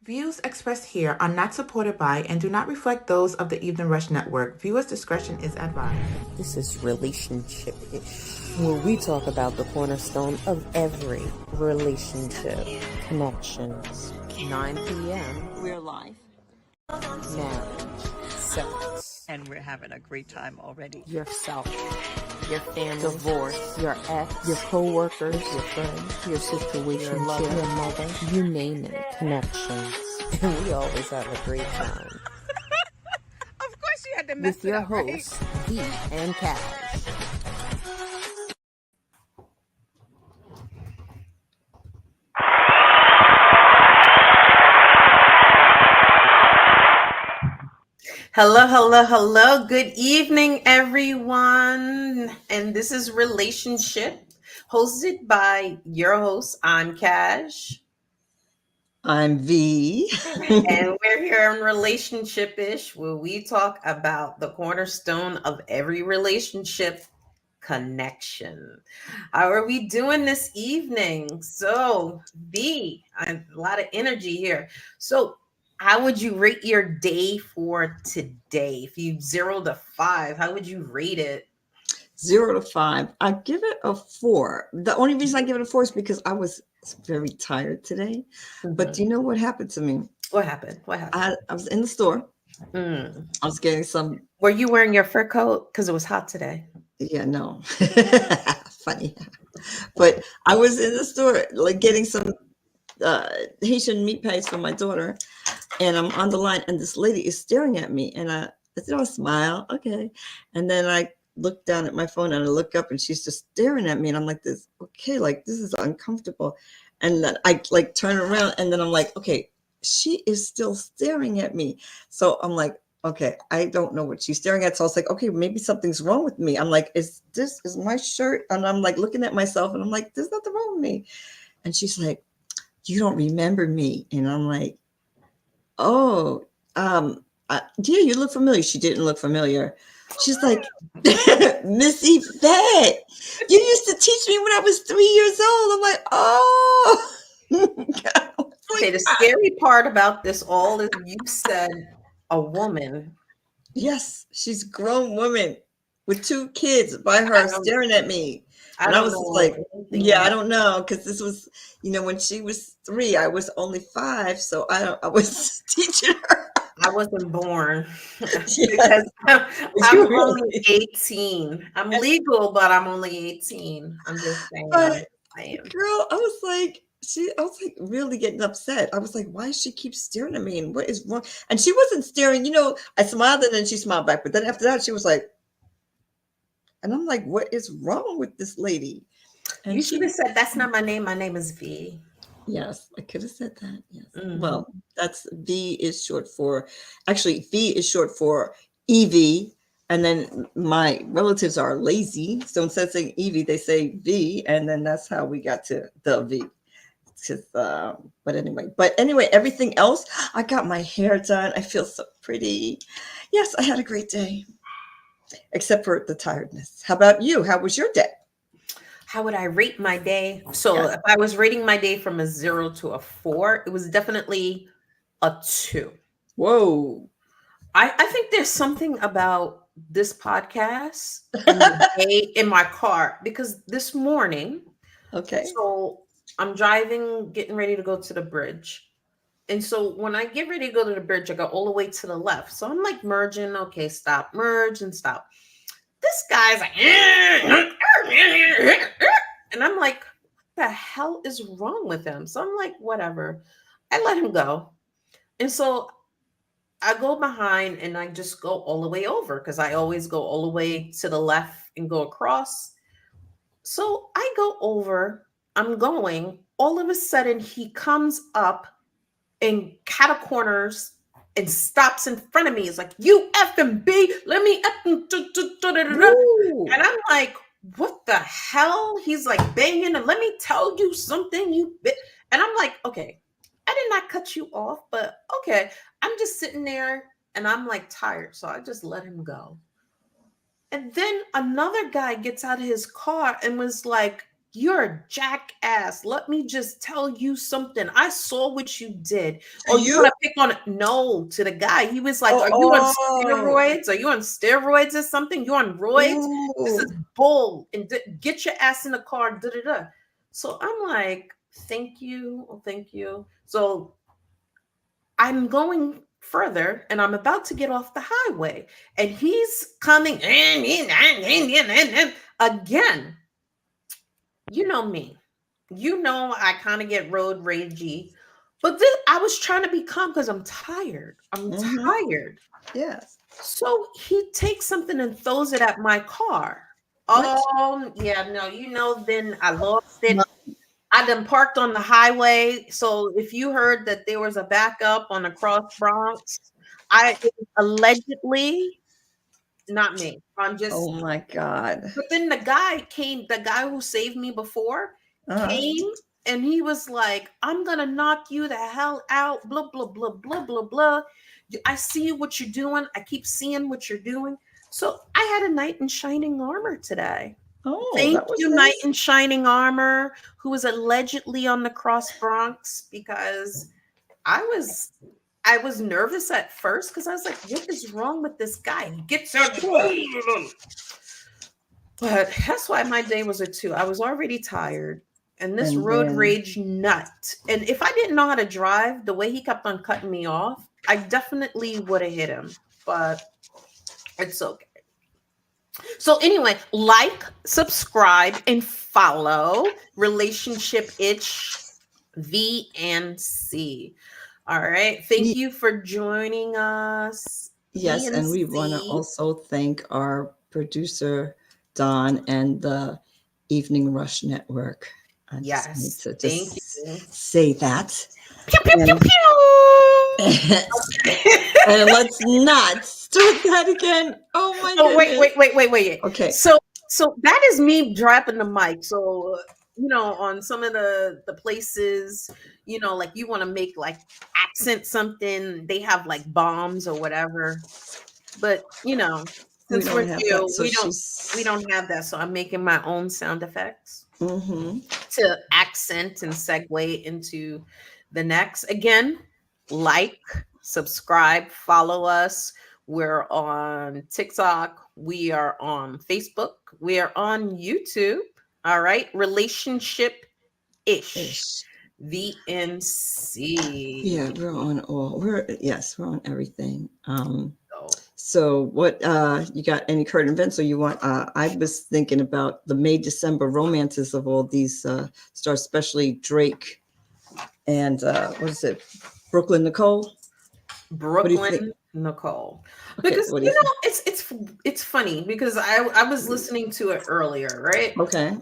Views expressed here are not supported by and do not reflect those of the Evening Rush Network. Viewers' discretion is advised. This is Relationship-ish, where we talk about the cornerstone of every relationship. Connections. 9 p.m. We're live. Marriage. Sex. And we're having a great time already. Yourself. Your family. Divorce. Your ex. Your co-workers. Your friends. Your situation. Your lover. Your mother. You name it. Connections. And we always have a great time. Of course you had to mess With your it up, right? hosts, V and Cash. Hello, hello, hello. Good evening, everyone. And this is Relationship, hosted by your host. I'm Cash. I'm V. And we're here on Relationship-ish, where we talk about the cornerstone of every relationship, connection. How are we doing this evening? So, V, a lot of energy here. So, how would you rate your day for today? If you 0 to 5, how would you rate it? 0 to 5. I give it a 4. The only reason I give it a 4 is because I was very tired today. But do you know what happened to me? What happened? What happened? I was in the store. Mm. I was getting some. Were you wearing your fur coat? Because it was hot today. Yeah, no. Funny. But I was in the store, like getting some Haitian meat pies for my daughter. And I'm on the line, and this lady is staring at me. And I said, "Oh, smile. Okay." And then I look down at my phone and I look up, and she's just staring at me. And I'm like, this, okay, like this is uncomfortable. And then I like turn around, and then I'm like, okay, she is still staring at me. So I'm like, okay, I don't know what she's staring at. So I was like, okay, maybe something's wrong with me. I'm like, is my shirt? And I'm like looking at myself, and I'm like, there's nothing wrong with me. And she's like, you don't remember me. And I'm like, oh, dear, you look familiar. She didn't look familiar. She's like, Miss Yvette, you used to teach me when I was 3 years old. I'm like, oh. Okay, the scary part about this all is you said a woman. Yes, she's a grown woman with 2 kids by her staring at me. And I was just like, yeah, I don't know. Because this was, when she was 3, I was only 5. So I was teaching her. I wasn't born because I'm only 18. I'm legal, but I'm only 18. I'm just saying. But girl, I was like really getting upset. I was like, why does she keep staring at me? And what is wrong? And she wasn't staring, I smiled and then she smiled back. But then after that, she was like, and I'm like, what is wrong with this lady? And you should have said, that's not my name. My name is V. Yes, I could have said that. Yes. Mm-hmm. Well, V is short for Evie. And then my relatives are lazy. So instead of saying Evie, they say V. And then that's how we got to the V. But anyway, everything else, I got my hair done. I feel so pretty. Yes, I had a great day. Except for the tiredness. How about you? How was your day? How would I rate my day? So if I was rating my day from a 0 to a 4, it was definitely a 2. Whoa. I think there's something about this podcast in my car, because this morning, so I'm driving, getting ready to go to the bridge. And so when I get ready to go to the bridge, I go all the way to the left. So I'm like merging. Okay, stop, merge and stop. This guy's like, and I'm like, what the hell is wrong with him? So I'm like, whatever. I let him go. And so I go behind and I just go all the way over, because I always go all the way to the left and go across. So I go over, I'm going. All of a sudden, he comes up and cat corners and stops in front of me. It's like, you effing B, let me effing. And I'm like, what the hell? He's like banging, and let me tell you something, you bit. And I'm like, okay, I did not cut you off, but okay. I'm just sitting there and I'm like tired. So I just let him go. And then another guy gets out of his car and was like, You're a jackass. Let me just tell you something. I saw what you did. To Oh, you want you? to pick on it? No, to the guy. He was like, Oh, are you on oh. steroids? Are you on steroids or something? You on roids? This is Ooh. bull. And get your ass in the car. Da, da, da. So I'm like, thank you. Oh, thank you. So I'm going further and I'm about to get off the highway. And he's coming again. You know me. You know I kind of get road ragey. But then I was trying to be calm because I'm tired. I'm Mm-hmm. tired. Yes. So he takes something and throws it at my car. What? Yeah, no, then I lost it. I done parked on the highway. So if you heard that there was a backup on the Cross Bronx, it was allegedly not me. I'm just, Oh my God. but then the guy who saved me before Uh-huh. came and he was like, I'm gonna knock you the hell out, blah, blah, blah, blah, blah, blah. I see what you're doing. I keep seeing what you're doing. So I had a knight in shining armor today. Oh, Thank that was you, Knight nice. in Shining Armor, who was allegedly on the Cross Bronx, because I was nervous at first because I was like, what is wrong with this guy? He gets out. But that's why my day was a 2. I was already tired. And this And road then rage nut. And if I didn't know how to drive, the way he kept on cutting me off, I definitely would have hit him. But it's okay. So anyway, like, subscribe, and follow Relationship Itch VNC. All right. Thank you for joining us. yes, and we want to VNC. also thank our producer Don and the Evening Rush Network. I just need Yes. to Thank just you. say that. Pew, pew, pew, And, pew. and let's not start that again. Oh my Oh, goodness. wait. Okay. So that is me dropping the mic. So on some of the places, like you want to make like accent something, they have like bombs or whatever. But We since don't we're have that. new, So we she's don't have that. So I'm making my own sound effects mm-hmm. to accent and segue into the next. Again, like, subscribe, follow us. We're on TikTok. We are on Facebook. We are on YouTube. All right. Relationship ish. VNC. Yeah, we're on all. We're on everything. So, So what you got any current events or you want I was thinking about the May December romances of all these stars, especially Drake and what is it? Brooklyn Nicole? What do you think? Brooklyn Nicole. Okay, Because what do you think? it's funny because I was listening to it earlier, right? Okay.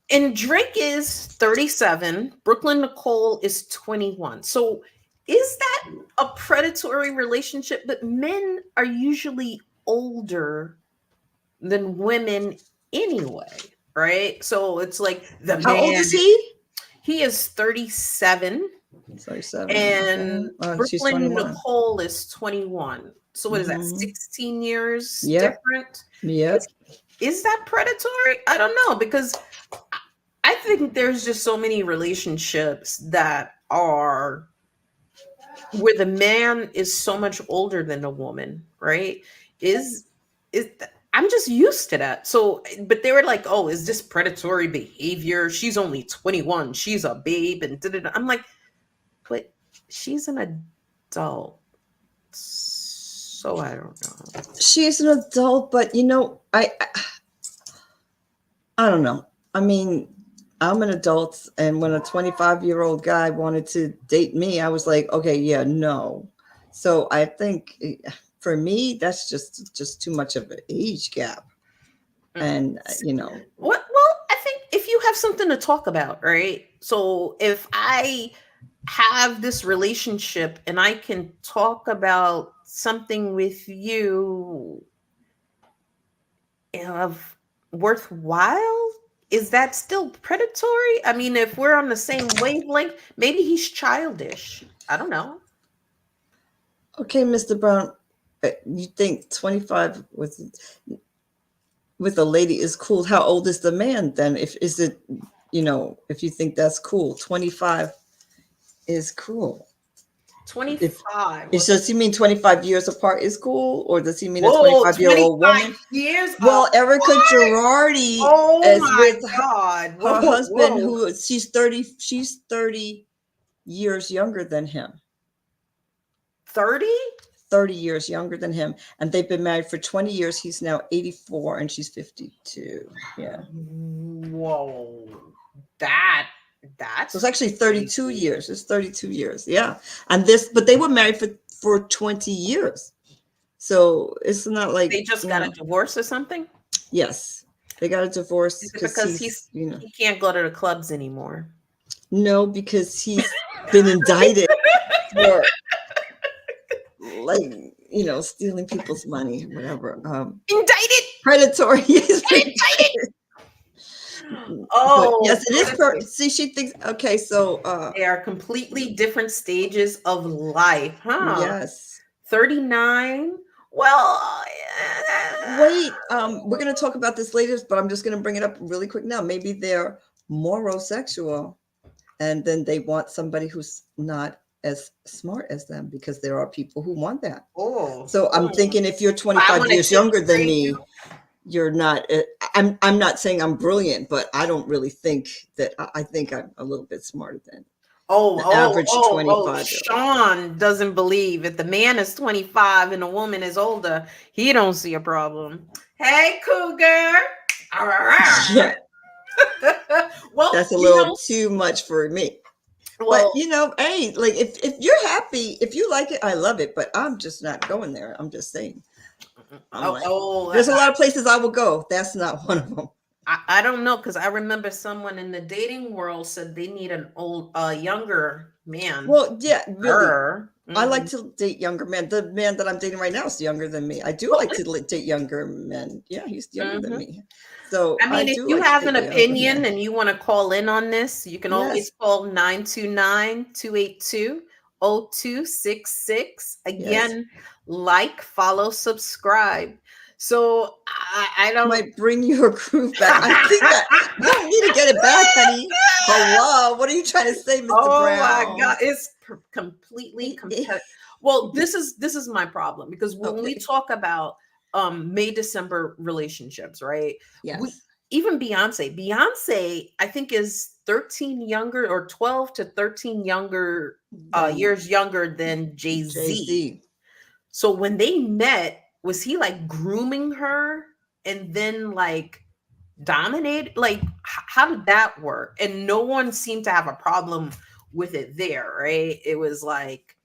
And Drake is 37, Brooklyn Nicole is 21. So is that a predatory relationship? But men are usually older than women anyway, right? So it's like the How old man, is he? he is 37 37. and Okay. She's Brooklyn 21. Nicole is 21. So what is that? Mhm. 16 years Yep. different? Yep. Is that predatory? I don't know because I think there's just so many relationships that are where the man is so much older than the woman, right? Is I'm just used to that. So, but they were like, "Oh, is this predatory behavior? She's only 21. She's a babe." And da-da-da. I'm like, but she's an adult. So I don't know. She's an adult, but I don't know. I mean, I'm an adult, and when a 25-year-old guy wanted to date me, I was like, okay, yeah, no. So I think for me, that's just too much of an age gap, and Well, I think if you have something to talk about, right? So if I have this relationship and I can talk about something with you of worthwhile, is that still predatory? I mean, if we're on the same wavelength, maybe he's childish. I don't know. okay, Mr. Brown, you think 25 was with a lady is cool. How old is the man then? If is it, if you think that's cool, 25 is cool. If 25. does he mean 25 years apart is cool, or does he mean a Whoa, 25-year-old 25 woman? years? Well, Erica What? Girardi Oh is my with God. her Whoa, husband, whoa. she's 30 years younger than him. 30? 30 years younger than him, and they've been married for 20 years. He's now 84 and she's 52. Yeah. Whoa. That's So it's actually 32 crazy. years. It's 32 years. Yeah. But they were married for 20 years. So it's not like They just got a divorce or something? Yes. They got a divorce Is it because he can't go to the clubs anymore? No, because he's been indicted for stealing people's money, whatever. Indicted. Predatory. Indicted. Oh, yes, it is. See, she thinks. Okay, so they are completely different stages of life, huh? Yes. 39. Well, wait. We're gonna talk about this later, but I'm just gonna bring it up really quick now. Maybe they're morosexual, and then they want somebody who's not as smart as them, because there are people who want that. So I'm thinking, if you're 25 years younger than me, you're not. I'm not saying I'm brilliant, but I don't really think that. I think I'm a little bit smarter than average 25. Sean doesn't believe if the man is 25 and the woman is older, he don't see a problem. Hey, cougar. Yeah. Well, that's a little too much for me. Well, but hey, like if you're happy, if you like it, I love it. But I'm just not going there. I'm just saying. There's a lot of places I will go. That's not one of them. I don't know, because I remember someone in the dating world said they need an younger man. Well, yeah, really. I like to date younger men. The man that I'm dating right now is younger than me. I do like to date younger men. Yeah, he's younger than me. So I mean, if you have an opinion and you want to call in on this, you can always call 929-282-0266. Again, like, follow, subscribe. So I don't might bring your groove back. I think that you don't need to get it back, honey. Hello, what are you trying to say, Mr. Brown? Oh my God, it's completely well. This is my problem, because when we talk about May December relationships, right? Yes. Even Beyonce, I think, is 13 younger, or 12 to 13 younger years younger than Jay-Z. So when they met, was he like grooming her and then like dominate? Like, how did that work? And no one seemed to have a problem with it there, right? It was like,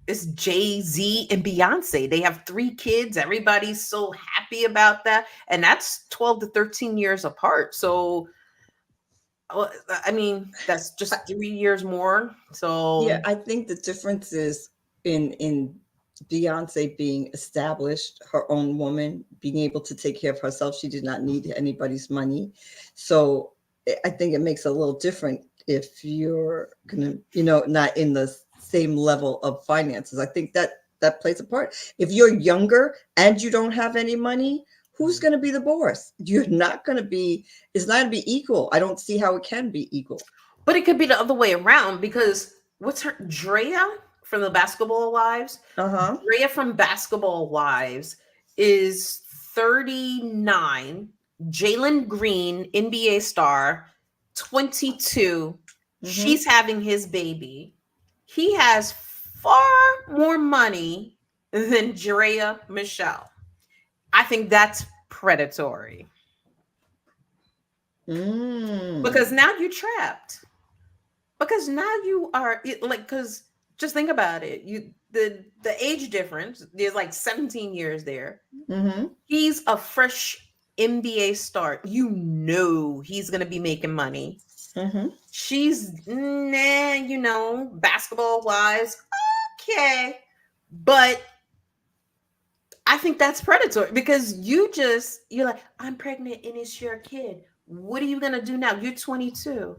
it's Jay-Z and Beyonce. They have 3 kids. Everybody's so happy about that. And that's 12 to 13 years apart. So, I mean, that's just 3 years more. So yeah, I think the difference is in Beyonce being established, her own woman, being able to take care of herself. She did not need anybody's money. So I think it makes it a little different if you're gonna, not in the same level of finances. I think that plays a part. If you're younger and you don't have any money, who's going to be the boss? You're not going to be. It's not going to be equal. I don't see how it can be equal. But it could be the other way around, because what's her Drea from the Basketball Wives? Drea from Basketball Wives is 39. Jalen Green, NBA star, 22. She's having his baby. He has far more money than Drea Michelle. I think that's predatory. Because now you're trapped. Because now you are because just think about it. The age difference, there's like 17 years there. He's a fresh NBA star. He's gonna be making money. She's Basketball Wives, okay, but I think that's predatory, because you're like, I'm pregnant and it's your kid. What are you gonna do now? You're 22.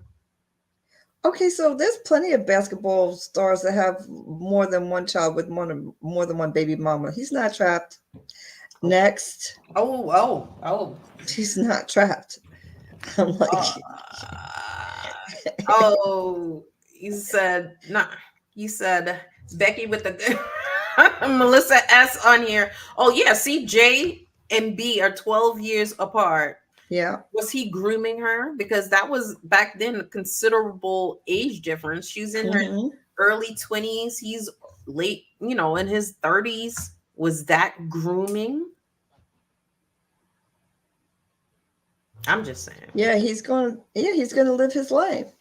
Okay, so there's plenty of basketball stars that have more than one child with more than one baby mama. He's not trapped. Next, Oh. she's not trapped. I'm like, Oh, you said not. You said Becky with the Melissa S on here. Oh yeah, see, J and B are 12 years apart. yeah. Was he grooming her? Because that was back then a considerable age difference. She's in her Mhm. early 20s. He's late, in his 30s. Was that grooming? I'm just saying. Yeah, he's going. Yeah, he's going to live his life.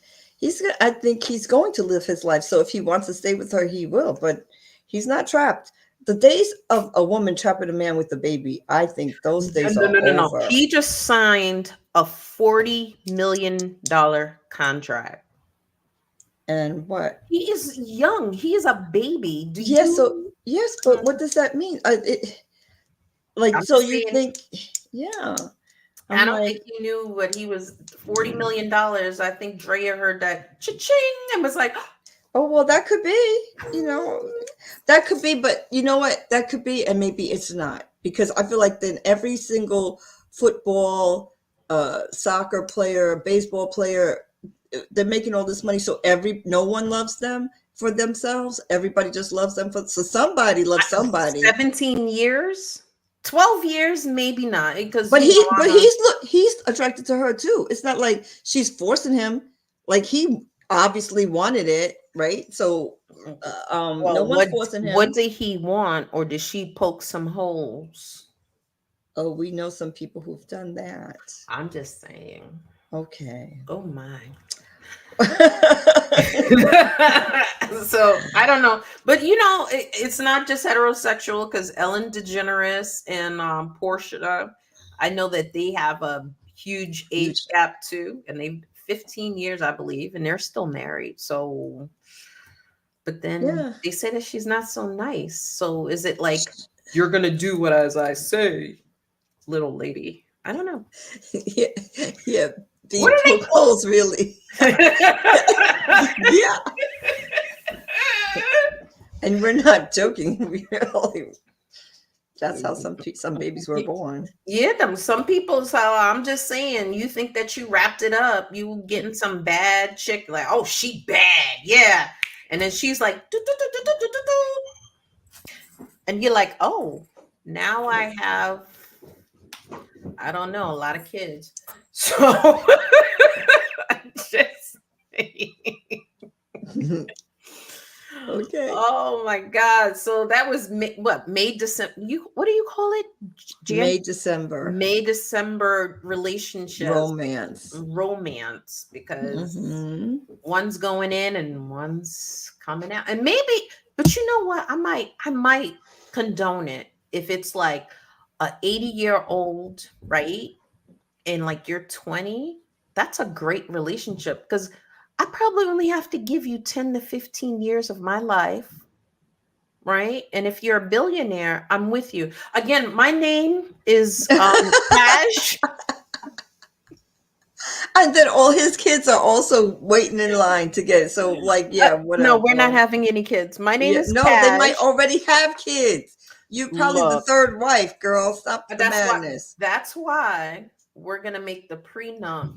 I think he's going to live his life. So if he wants to stay with her, he will. But he's not trapped. The days of a woman trapping a man with a baby, I think those days No, are no, no, no. over. He just signed a $40 million contract. And what? He is young. He is a baby. Yes. So yes, but what does that mean? I'm So just you saying, think? Yeah. I I'm don't like, think he knew what he was. $40 million. I think Drea heard that cha-ching and was like, oh well, that could be. That could be. But you know what? That could be, and maybe it's not, because I feel like then every single football, soccer player, baseball player, they're making all this money, so no one loves them for themselves. Everybody just loves them so somebody loves somebody. 17 years, 12 years, maybe not, because But he's attracted to her too. It's not like she's forcing him. Like, he obviously wanted it, right? So no one's forcing him. What did he want, or did she poke some holes? Oh, we know some people who've done that. I'm just saying. Okay. Oh my. So I don't know, but it's not just heterosexual, because Ellen DeGeneres and Portia, I know that they have a huge age gap too, and they 15 years, I believe, and they're still married. So, but then they say that she's not so nice. So is it like, you're gonna do what as I say, little lady? I don't know. Yeah. What are they clothes, really? Yeah. And we're not joking. That's how some babies were born. Yeah, some people. So I'm just saying, you think that you wrapped it up, you getting some bad chick, like, oh, she bad, yeah, and then she's like, do, do, do, do, do, do, do. And you're like, oh, now I have, I don't know, a lot of kids. So just okay. Oh my God! So that was May December. What do you call it? May December relationship, romance, because one's going in and one's coming out, and maybe. But you know what? I might condone it if it's like a 80-year-old, right? And like you're 20. That's a great relationship, because I probably only have to give you 10 to 15 years of my life, right? And if you're a billionaire, I'm with you. Again, my name is Cash. And then all his kids are also waiting in line to get it. So, like, yeah, whatever. No, we're not having any kids. My name is No, Cash. they might already have kids. You're probably the third wife, girl. Stop the madness. That's why we're going to make the prenup.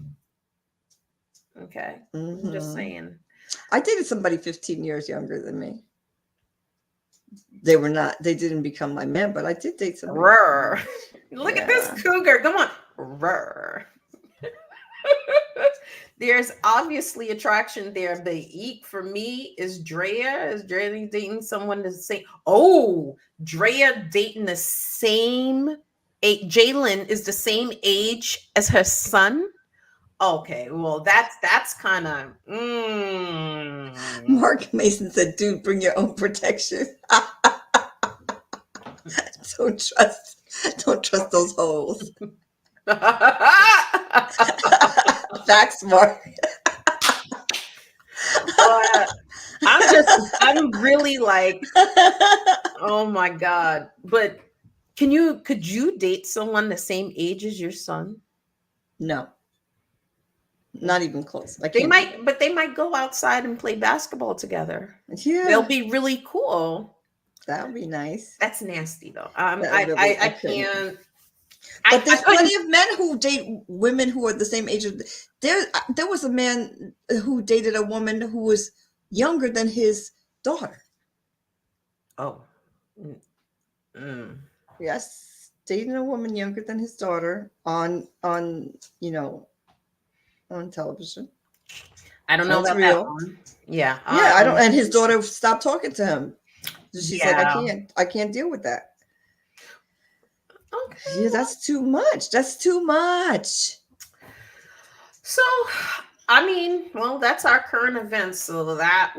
Okay. I'm just saying. I dated somebody 15 years younger than me. They didn't become my man, but I did date somebody. Look at this cougar. Come on. There's obviously attraction there. The eek for me is Drea. Is Drea dating someone the same? Oh, Drea dating the same age. Jalen is the same age as her son. Okay, well, that's kind of. Mark Mason said, "Dude, bring your own protection." Don't trust those holes. That's Mark. I'm really like, oh my God. But could you date someone the same age as your son? No. Not even close. They might go outside and play basketball together. Yeah. They'll be really cool. That would be nice. That's nasty though. I I couldn't. can't. But there's I couldn't- plenty of men who date women who are the same age. There was a man who dated a woman who was younger than his daughter. Oh. Mm. Yes, dating a woman younger than his daughter on on television. I don't know That's about real. that one. Yeah. Yeah, I don't. And his daughter stopped talking to him. She's like, Yeah. I can't deal with that. Okay. Yeah, that's too much. That's too much. So, I mean, well, that's our current events. So that's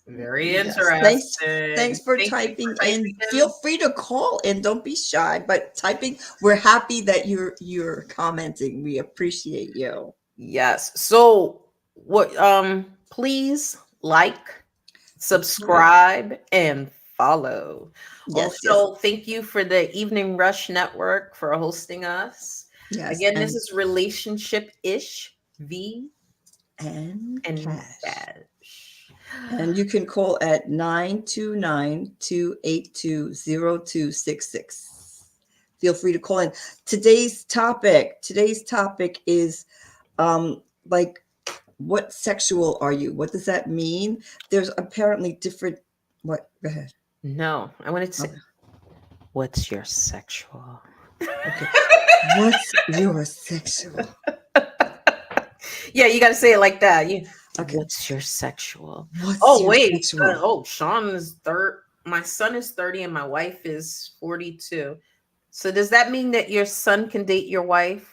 very Yes. interesting. Thanks for Thank you typing for in. typing Feel free to call in. Don't be shy. But typing, we're happy that you're commenting. We appreciate you. Yes. So, what? Please like, subscribe, and follow. Yes, Also, thank you for the Evening Rush Network for hosting us. yes. Again, and, this is Relationship Ish V and and cash. Dash. And you can call at 929-282-0266. Feel free to call in. Today's topic is like, what sexual are you? What does that mean? There's apparently different. What? Go ahead. No, I wanted to say, Okay. what's your sexual? Okay. What's your sexual? Yeah, you got to say it like that. Okay. What's your sexual? What's Oh, your wait. sexual? Sean is my son is 30 and my wife is 42. So does that mean that your son can date your wife?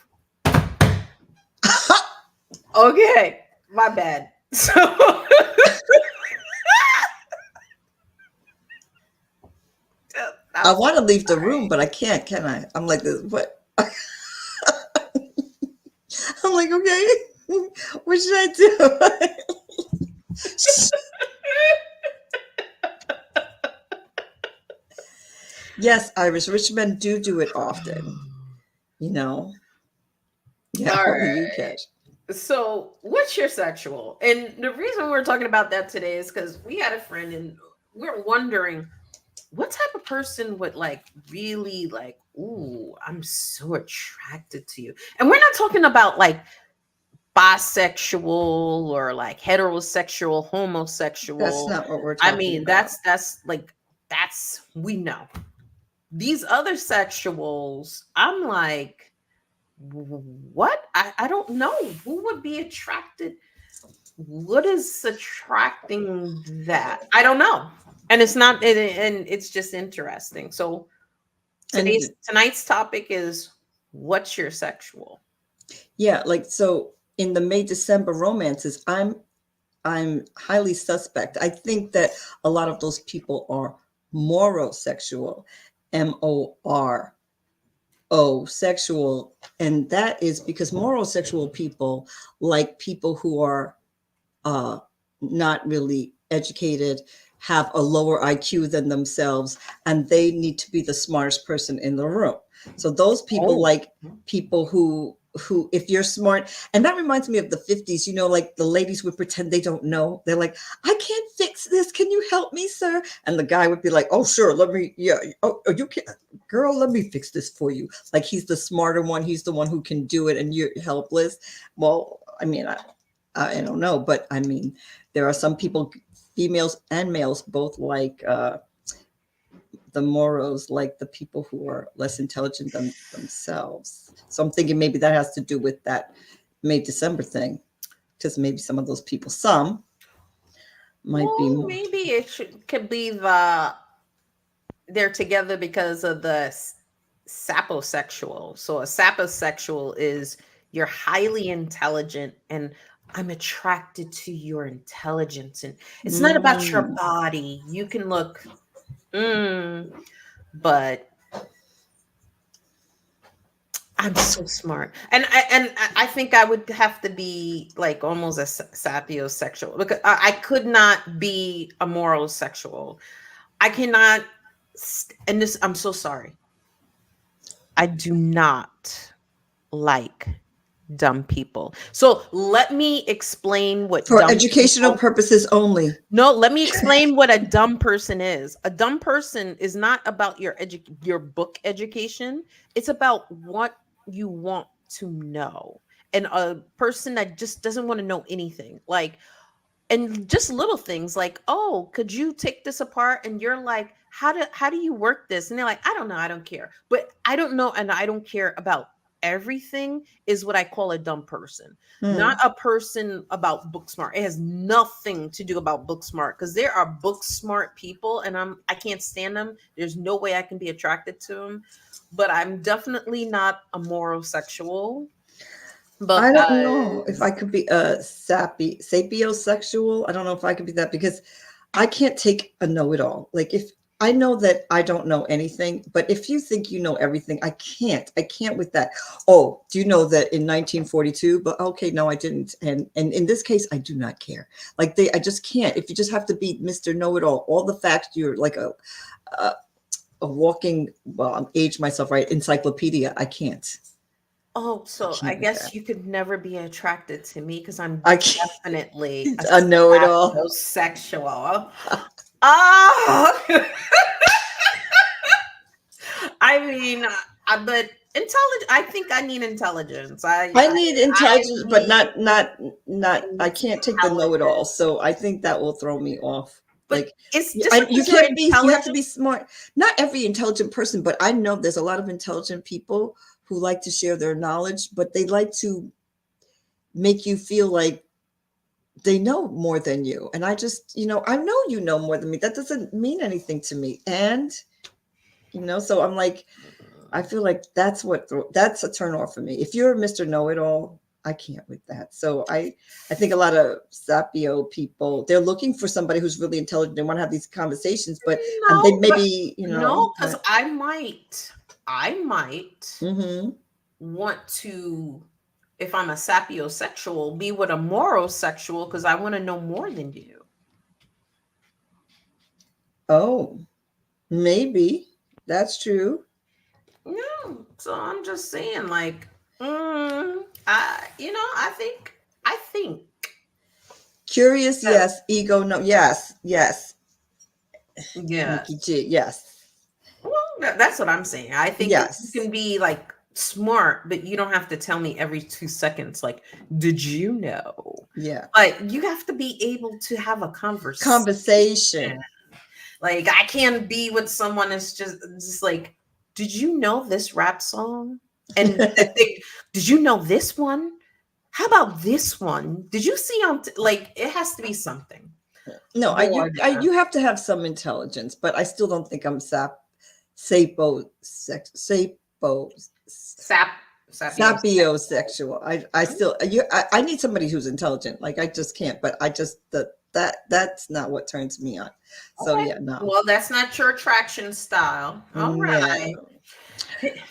Okay, my bad. So I want to leave the room, but I can't. Can I? I'm like this. What? I'm like, okay. What should I do? Yes, Irish rich men do it often. Yeah. All How right. do you catch? So, what's your sexual? And the reason we're talking about that today is because we had a friend and we're wondering what type of person would really ooh, I'm so attracted to you. And we're not talking about bisexual or heterosexual, homosexual. That's not what we're talking I mean, about. that's we know. These other sexuals, I'm like, what? I don't know. Who would be attracted? What is attracting that? I don't know. And it's not, and it's just interesting. So tonight's topic is, what's your sexual? Yeah, so in the May-December romances, I'm highly suspect. I think that a lot of those people are morosexual, MORO sexual, and that is because morosexual people like people who are not really educated, have a lower IQ than themselves, and they need to be the smartest person in the room. So those people like people who if you're smart, and that reminds me of the 50s, like the ladies would pretend they don't know. They're like, I can't fix this. Can you help me, sir? And the guy would be like, oh, sure. Oh, you can't, girl, let me fix this for you. Like he's the smarter one. He's the one who can do it. And you're helpless. Well, I mean, I don't know, but I mean, there are some people, females and males, both like the moros, like the people who are less intelligent than themselves. So I'm thinking maybe that has to do with that May-December thing, because maybe some of those people, some might be more. Maybe could be they're together because of the saposexual. So a saposexual is you're highly intelligent and I'm attracted to your intelligence, and it's not about your body. You can look, but I'm so smart, and I think I would have to be like almost a sapiosexual because I could not be a morosexual. I cannot, and this I'm so sorry. I do not like dumb people. So let me explain what For dumb educational people- purposes only. No, let me explain what a dumb person is. A dumb person is not about your book education. It's about what you want to know. And a person that just doesn't want to know anything. Like, and just little things like, oh, could you take this apart? And you're like, how do you work this? And they're like, I don't know, I don't care. But I don't know and I don't care about everything is what I call a dumb person. Not a person about book smart. It has nothing to do about book smart, because there are book smart people and I can't stand them. There's no way I can be attracted to them. But I'm definitely not a morosexual. But I don't know if I could be a sapiosexual. I don't know if I could be that, because I can't take a know-it-all. Like, if I know that I don't know anything, but if you think you know everything, I can't with that. Oh, do you know that in 1942? But okay, no, I didn't. And in this case, I do not care. Like, I just can't. If you just have to be Mr. Know-it-all, all the facts, you're like a walking, well, I'm aged myself, right, encyclopedia. I can't. oh, so I can't do guess that. you could never be attracted to me because I'm I can't. definitely I know it all. sexual. Oh, I mean, but intelligent. I think I need intelligence. I need intelligence, but not. I can't take the know-it-all. So I think that will throw me off. But Like, it's you just you can't be. You have to be smart. Not every intelligent person, but I know there's a lot of intelligent people who like to share their knowledge, but they like to make you feel like they know more than you. And I just, I know you know more than me. That doesn't mean anything to me. And, so I'm like, I feel like that's a turn off for me. If you're Mr. Know-it-all, I can't with that. So I think a lot of Sapio people, they're looking for somebody who's really intelligent. They want to have these conversations, but No, they maybe, no, because I might Mm-hmm. want to, if I'm a sapiosexual, be with a morosexual because I want to know more than you. Oh, maybe that's true. No, so I'm just saying, like, I think. Curious, yes. Ego, no. Yes. Yeah. Nikki G, yes. Well, that's what I'm saying. I think Yes. you can be like smart, but you don't have to tell me every 2 seconds, like, did you know? Yeah. But you have to be able to have a Conversation. Like, I can't be with someone that's just like, did you know this rap song? And did you know this one? How about this one? Did you see on like, it has to be something. No, you have to have some intelligence, but I still don't think I'm sapiosexual. I still I need somebody who's intelligent. Like, I just can't. But I just that's not what turns me on. So Okay. yeah, no. Well, that's not your attraction style. All right.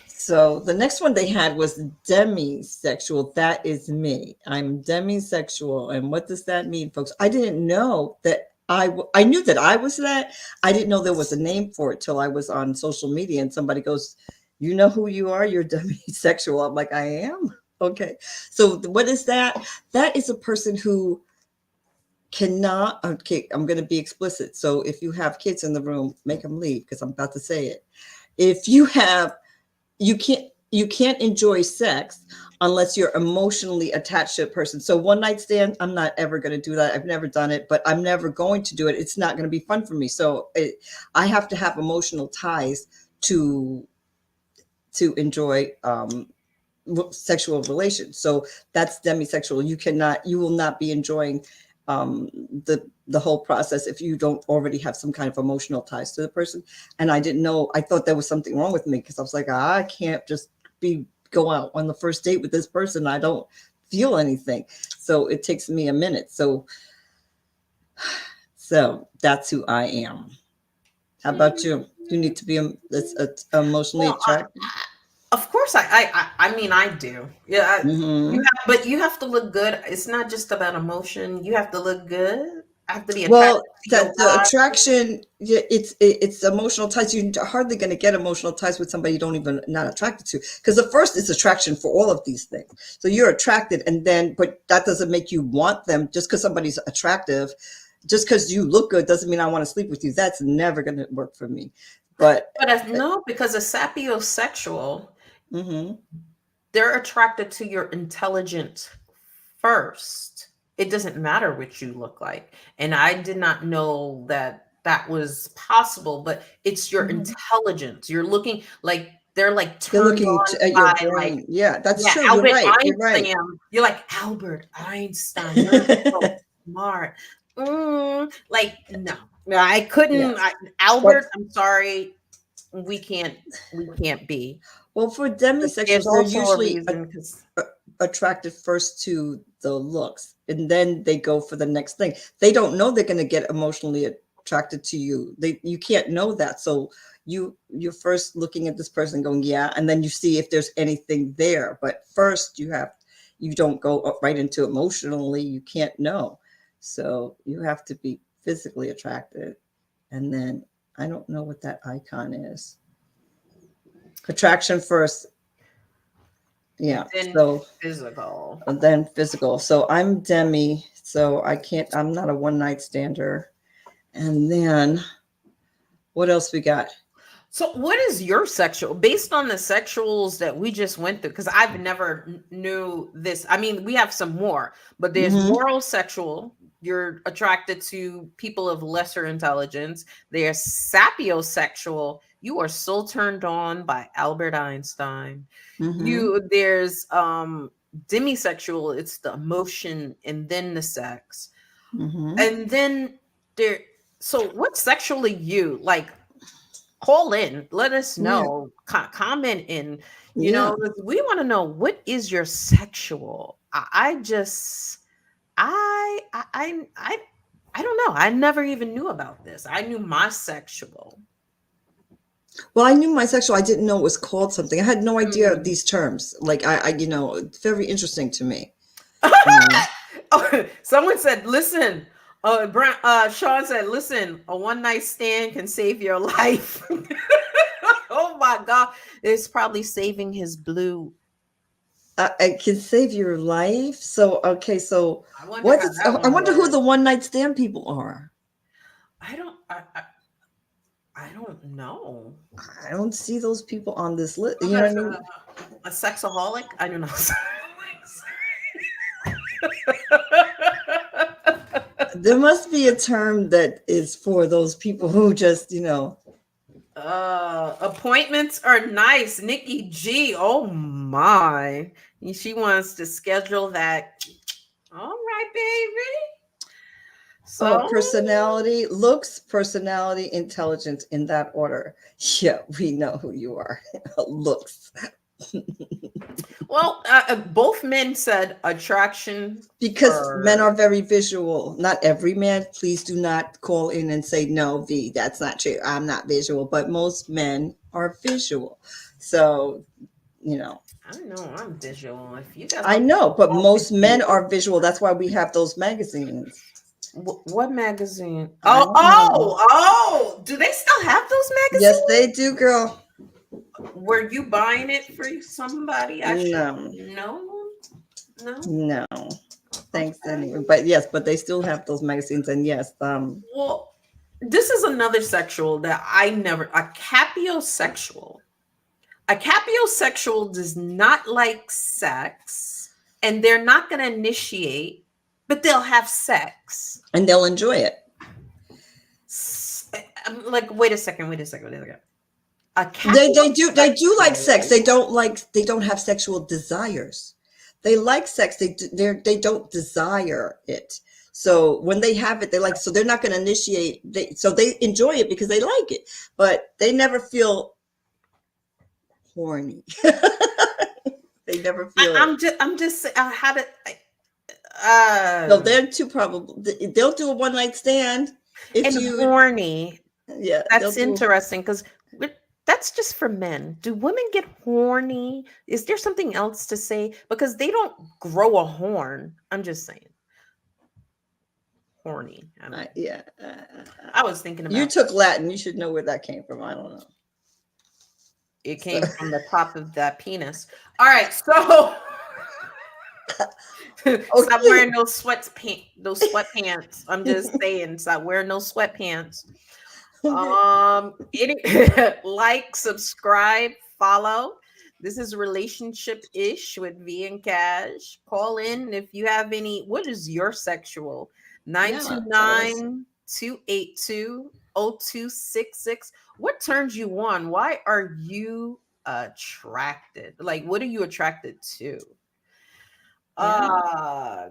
So the next one they had was demisexual. That is me. I'm demisexual. And what does that mean, folks? I didn't know that I knew that I was that. I didn't know there was a name for it till I was on social media and somebody goes, you know who you are? You're demisexual. I'm like, I am. Okay. So what is that? That is a person who cannot, okay, I'm going to be explicit. So if you have kids in the room, make them leave because I'm about to say it. If you can't enjoy sex unless you're emotionally attached to a person. So one night stand, I'm not ever going to do that. I've never done it, but I'm never going to do it. It's not going to be fun for me. So I have to have emotional ties to enjoy sexual relations. So that's demisexual. You will not be enjoying the whole process if you don't already have some kind of emotional ties to the person. And I didn't know, I thought there was something wrong with me because I was like, I can't just go out on the first date with this person. I don't feel anything. So it takes me a minute. So that's who I am. How about you? You need to be emotionally attracted. Of course, I mean, I do. Yeah, Mm-hmm. but you have to look good. It's not just about emotion. You have to look good. I have to be attracted Well, to your the body. attraction, yeah, it's emotional ties. You're hardly going to get emotional ties with somebody you don't even not attracted to, because the first is attraction for all of these things. So you're attracted, and then, but that doesn't make you want them just because somebody's attractive. Just because you look good doesn't mean I want to sleep with you. That's never going to work for me. But But no, because a sapiosexual, mhm. they're attracted to your intelligence first. It doesn't matter what you look like. And I did not know that that was possible, but it's your Mhm. intelligence. You're looking like they're like They're turned looking on at your by like, brain. Yeah, that's yeah, true. You're Albert right. You're right. Einstein. You're like Albert Einstein. You're so smart. Like no, I couldn't. Yes. But Albert, I'm sorry, we can't. We can't be. well, for But there's demisexuals, they're also a usually reason because attracted first to the looks, and then they go for the next thing. They don't know they're going to get emotionally attracted to you. You can't know that. So you're first looking at this person going, yeah, and then you see if there's anything there. But first you don't go right into emotionally. You can't know. So you have to be physically attracted. And then I don't know what that icon is. Attraction first. Yeah. then So physical. and then physical. So I'm Demi. So I'm not a one night stander. And then what else we got? So, what is your sexual based on the sexuals that we just went through? Because I've never knew this. I mean, we have some more, but there's Mm-hmm. moral sexual. You're attracted to people of lesser intelligence. There's sapiosexual. You are so turned on by Albert Einstein. Mm-hmm. There's demisexual. It's the emotion and then the sex, Mm-hmm. and then there. So, what's sexually you like? Call in, let us know, comment in, Yeah. we want to know what is your sexual. I just I don't know. I never even knew about this. I knew my sexual. Well, I knew my sexual. I didn't know it was called something. I had no idea these terms. Like it's very interesting to me. Oh, someone said, listen, Sean said, listen, a one night stand can save your life. Oh my God. It's probably saving his blue. It can save your life. So okay, so I wonder what how is? that I one wonder who works. the one night stand people are. I don't know. I don't see those people on this list. Oh, You know what I that's mean? a sexaholic? I don't know. There must be a term that is for those people who just, Appointments are nice. Nikki G. Oh my. She wants to schedule that. All right, baby. So personality, looks, personality, intelligence in that order. Yeah, we know who you are. Looks. well, both men said attraction Because men are very visual. Not every man. Please do not call in and say, no, V, that's not true. I'm not visual. But most men are visual. So, I know I'm visual. If you guys I know, but most men are visual. That's why we have those magazines. What magazine? I don't know. Oh! Do they still have those magazines? Yes, they do, girl. Were you buying it for somebody? No. No. No. Thanks anyway. But yes, but they still have those magazines, and yes, Well, this is another sexual that a capiosexual. A capiosexual does not like sex, and they're not going to initiate, but they'll have sex. And they'll enjoy it. I'm like, wait a second. They do like sex. They don't have sexual desires. They like sex. They don't desire it. So when they have it, so they're not going to initiate. So they enjoy it because they like it, but they never feel horny. They never feel. I'm just how to. No, they're too probable. They'll do a one night stand. Horny. Yeah, that's interesting because that's just for men. Do women get horny? Is there something else to say? Because they don't grow a horn. I'm just saying. horny. Yeah. I was thinking about You took Latin. You should know where that came from. I don't know. it came from the top of that penis. All right, so stop wearing those sweatpants. I'm just saying, stop wearing those sweatpants. Like, subscribe, follow. This is Relationship Ish with V and Cash. Call in if you have any. What is your sexual? 929-282-0266. What turns you on? Why are you attracted? Like, what are you attracted to?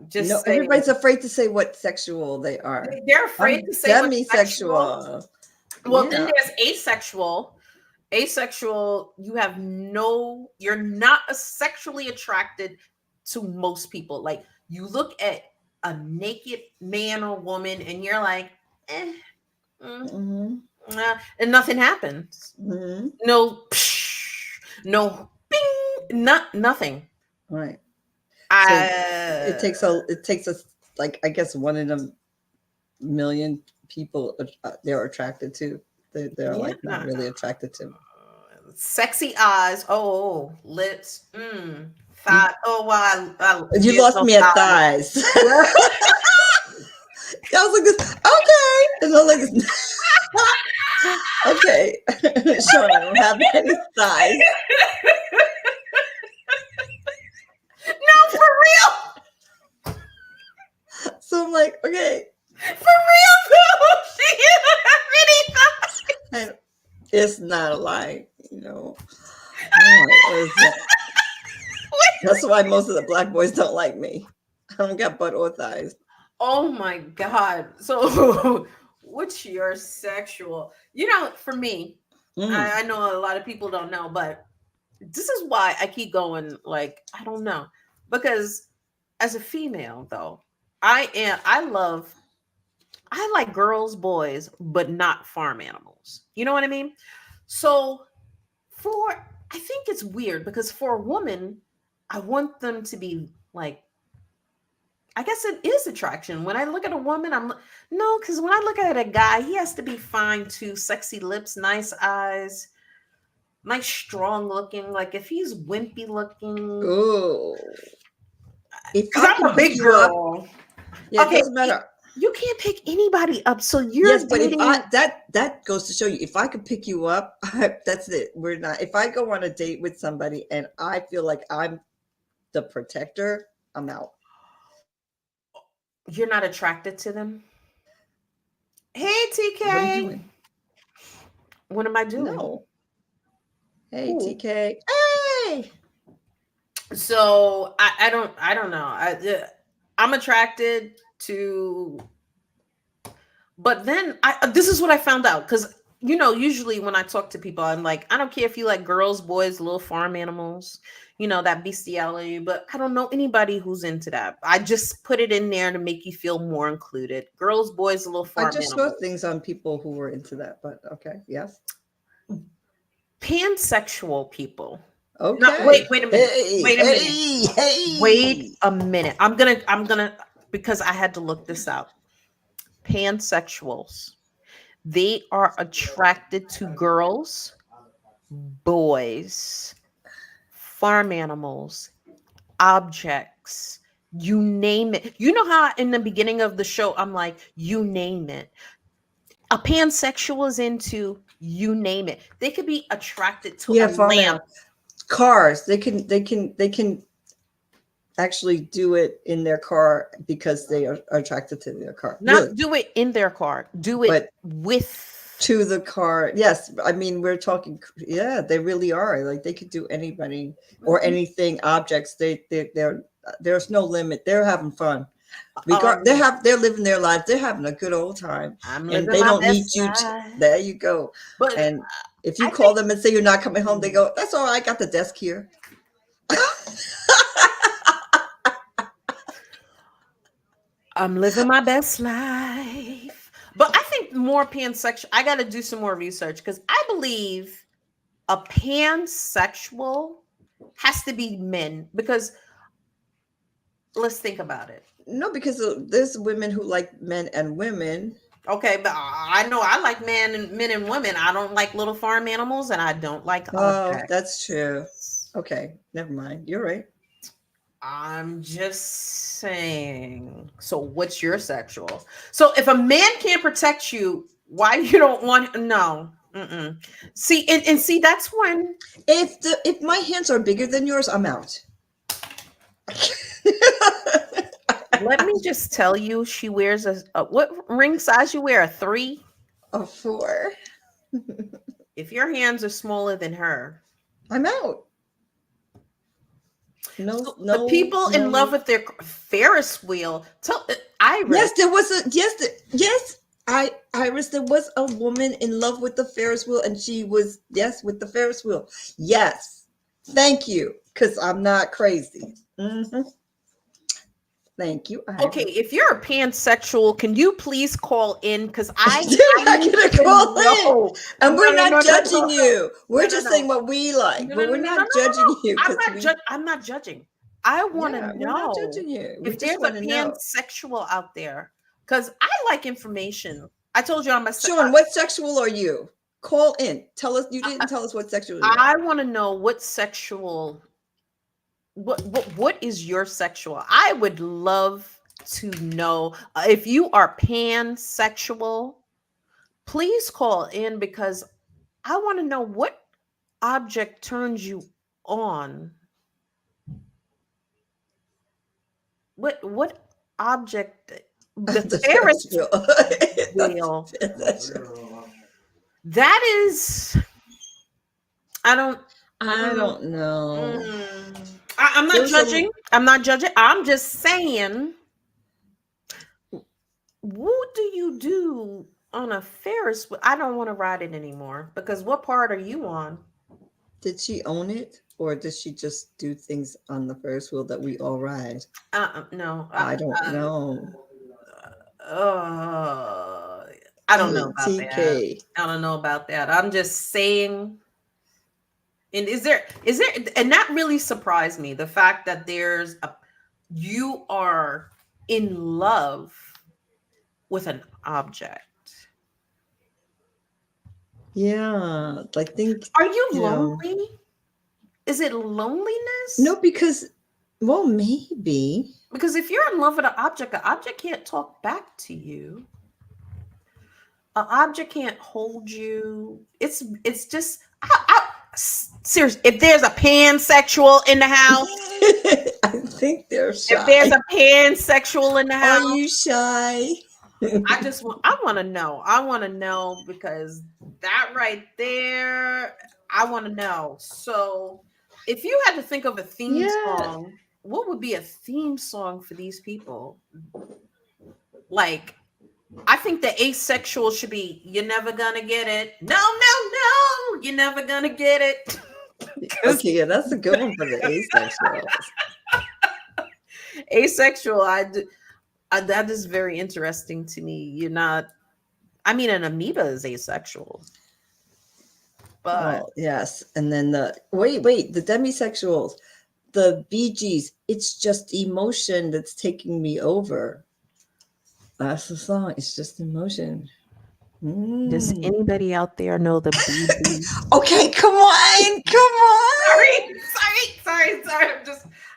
Just no, everybody's afraid to say what sexual they are. They're afraid to say what sexual. Demisexual. Well, then there's asexual. Asexual, you're not sexually attracted to most people. Like, you look at a naked man or woman and you're like, and nothing happens. No, no, bing, nothing. Right. It takes us like, I guess, 1 in a million people they're attracted to. They're like not really attracted to. Sexy eyes. Oh, lips. Thigh. Oh, wow. You lost me at thighs. I was like this. Okay, and I'm like this. Okay, Sean, I don't have any thighs. No, for real. So I'm like, okay. For real, though. She doesn't have any thighs. It's not a lie, you know. That's why most of the black boys don't like me. I don't got butt or thighs. Oh my God. So what's your sexual? You know, for me, I know a lot of people don't know, but this is why I keep going. Like, I don't know. Because as a female, though, I like girls, boys, but not farm animals. You know what I mean? So I think it's weird because for a woman, I want them to be like, I guess it is attraction. When I look at a woman, because when I look at a guy, he has to be fine too. Sexy lips, nice eyes, nice, strong looking. Like, if he's wimpy looking. Ooh. Because I'm a big girl. Yeah, okay, it doesn't matter. You can't pick anybody up. So you're yes, but dating... if that goes to show you, if I could pick you up, that's it. We're not. If I go on a date with somebody and I feel like I'm the protector, I'm out. You're not attracted to them? Hey, TK. What are you doing? What am I doing? No. Hey, ooh. TK. Hey. So I don't know. I'm attracted to, but then this is what I found out, because usually when I talk to people, I'm like, I don't care if you like girls, boys, little farm animals, that bestiality, but I don't know anybody who's into that. I just put it in there to make you feel more included. Girls, boys, little farm animals. I just saw things on people who were into that, but okay, yes. Pansexual people. Okay. No, wait a minute. Wait a minute. I'm gonna because I had to look this out. Pansexuals. They are attracted to girls, boys, farm animals, objects, you name it. You know how in the beginning of the show, I'm like, you name it. A pansexual is into you name it. They could be attracted to a lamp. Cars. They can actually do it in their car because they are attracted to their car. Not do it in their car. Do it with to the car. Yes, I mean we're talking. Yeah, they really are. Like they could do anybody or anything. Objects. There's no limit. They're having fun. They're living their lives. They're having a good old time, and they don't need you. There you go. But and if you call them and say you're not coming home, they go, "That's all right. I got the desk here." I'm living my best life. But I think more pansexual, I got to do some more research because I believe a pansexual has to be men, because Let's think about it. No, because there's women who like men and women. Okay, but I know I like men and women. I don't like little farm animals, and I don't like Oh, objects. that's true. Okay, never mind. You're right. I'm just saying. So, what's your sexual? So, if a man can't protect you, why you don't want? No. Mm-mm. See, and see, that's when. If my hands are bigger than yours, I'm out. Let me just tell you, she wears a what ring size you wear? A 3. A 4. If your hands are smaller than her, I'm out. No, so no. the people in no. love with their Ferris wheel. Tell Iris. Yes, there was a Iris, there was a woman in love with the Ferris wheel, and she was with the Ferris wheel. Yes, thank you, because I'm not crazy. Mm-hmm. Thank you, Iris. Okay, if you're a pansexual, can you please call in? Because I You're not need gonna to call know. in, and we're No, not judging no. you. We're No, just no. saying what we like, No, but no, we're no, not no, judging you. I'm not judging. I want to We're not know judging you. We if just there's a want to know. pansexual out there, because I like information. I told you I'm a Sean, what sexual are you? Call in. Tell us. You didn't tell us what sexual you are. I want to know what sexual. What is your sexual? I would love to know if you are pansexual. Please call in because I want to know what object turns you on. What object? The Ferris wheel. That is. I don't know. I'm not judging. I'm not judging. I'm just saying. What do you do on a Ferris wheel? I don't want to ride it anymore because what part are you on? Did she own it, or did she just do things on the Ferris wheel that we all ride? No. I don't know. I don't know about TK. that. I don't know about that. I'm just saying. And is there, and that really surprised me, the fact that you are in love with an object. Yeah, I think. Are you lonely? Is it loneliness? No, because, well, maybe. Because if you're in love with an object can't talk back to you. An object can't hold you. It's just, seriously, if there's a pansexual in the house. I think they're shy. If there's a pansexual in the house. Are you shy? I want to know. I want to know because that right there, I want to know. So if you had to think of a theme song, what would be a theme song for these people? Like, I think the asexual should be, you're never gonna get it. No, you're never gonna get it. Okay, yeah, that's a good one for the asexual. Asexual, that is very interesting to me. You're not, I mean, an amoeba is asexual. But yes, and then the demisexuals, the Bee Gees, it's just emotion that's taking me over. That's the song. It's just emotion. Does anybody out there know the Bee Gees? Okay, come on. Sorry.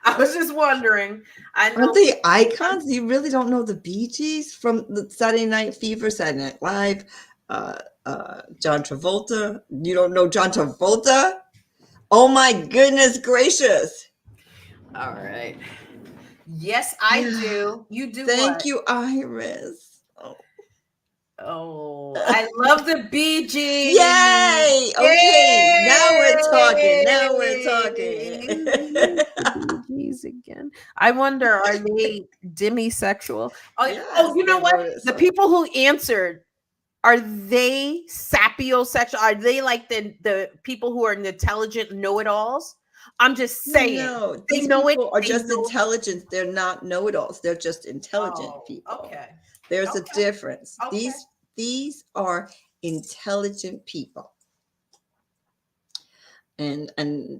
I was just wondering. I know. Aren't they icons? You really don't know the Bee Gees from the Saturday Night Fever, Saturday Night Live, John Travolta. You don't know John Travolta? Oh my goodness gracious. All right. Yes, I do. You do. Thank you, Iris. Oh, I love the Bee Gees. Yay! Okay, Yay! Now we're talking. Bee Gees again. I wonder, are they demisexual? Yes, you know what? The people who answered, are they sapiosexual? Are they like the people who are intelligent know-it-alls? I'm just saying. No, they these know people it. are just intelligent. They're not know-it-alls. They're just intelligent people. Okay. There's a difference. Okay. These are intelligent people. And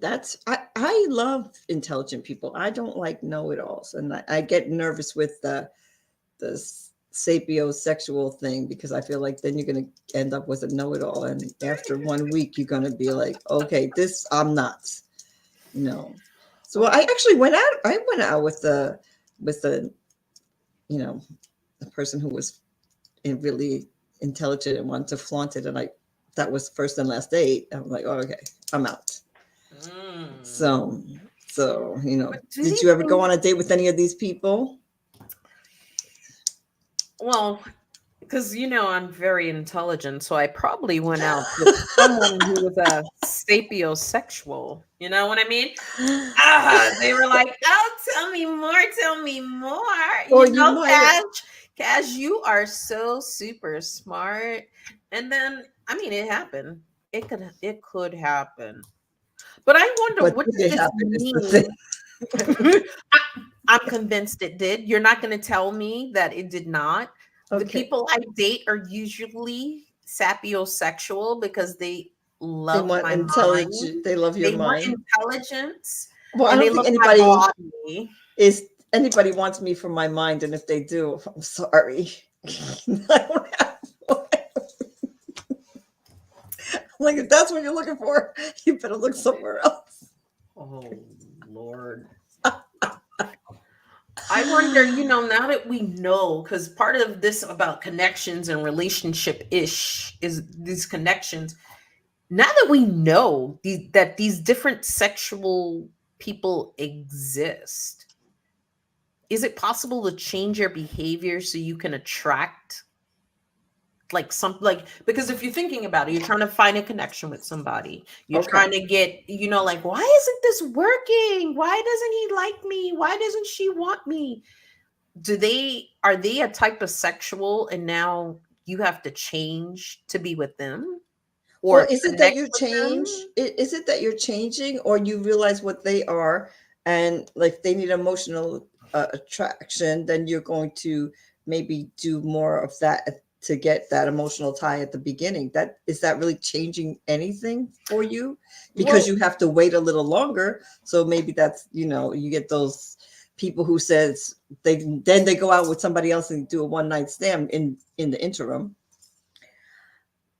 that's I love intelligent people. I don't like know-it-alls, and I get nervous with the sapiosexual thing, because I feel like then you're going to end up with a know-it-all, and after 1 week you're going to be like, okay, this I'm not, you know. So I actually went out. I went out with the you know, the person who was really intelligent and wanted to flaunt it, and that was first and last date. I'm like, oh, okay, I'm out. So you know, did you ever go on a date with any of these people? Well, because you know I'm very intelligent, so I probably went out with someone who was a sapiosexual. You know what I mean? They were like, "Oh, tell me more, tell me more." Or You know, might have- Cash, you are so super smart. And then, I mean, it happened. It could happen. But I wonder but what did does it this happen is the mean? thing. I'm convinced it did. You're not going to tell me that it did not. The Okay. people I date are usually sapiosexual because they They love want my mind. intelligence. They love your They want mind. intelligence, Well, I and they don't think love my body. anybody wants me for my mind, and if they do, I'm sorry. I don't have one. Like, if that's what you're looking for, you better look somewhere else. Oh Lord. I wonder, you know, now that we know, because part of this about connections and relationship-ish is these connections. Now that we know that these different sexual people exist, is it possible to change your behavior so you can attract because if you're thinking about it, you're trying to find a connection with somebody. You're Okay. trying to get, you know, like, why isn't this working? Why doesn't he like me? Why doesn't she want me? Are they a type of sexual and now you have to change to be with them? Or Well, is it that connect you with them? change? Is it that you're changing, or you realize what they are, and like they need emotional attraction, then you're going to maybe do more of that to get that emotional tie at the beginning? Is that really changing anything for you? Because Well, you have to wait a little longer. So maybe that's, you know, you get those people who says they go out with somebody else and do a one night stand in the interim.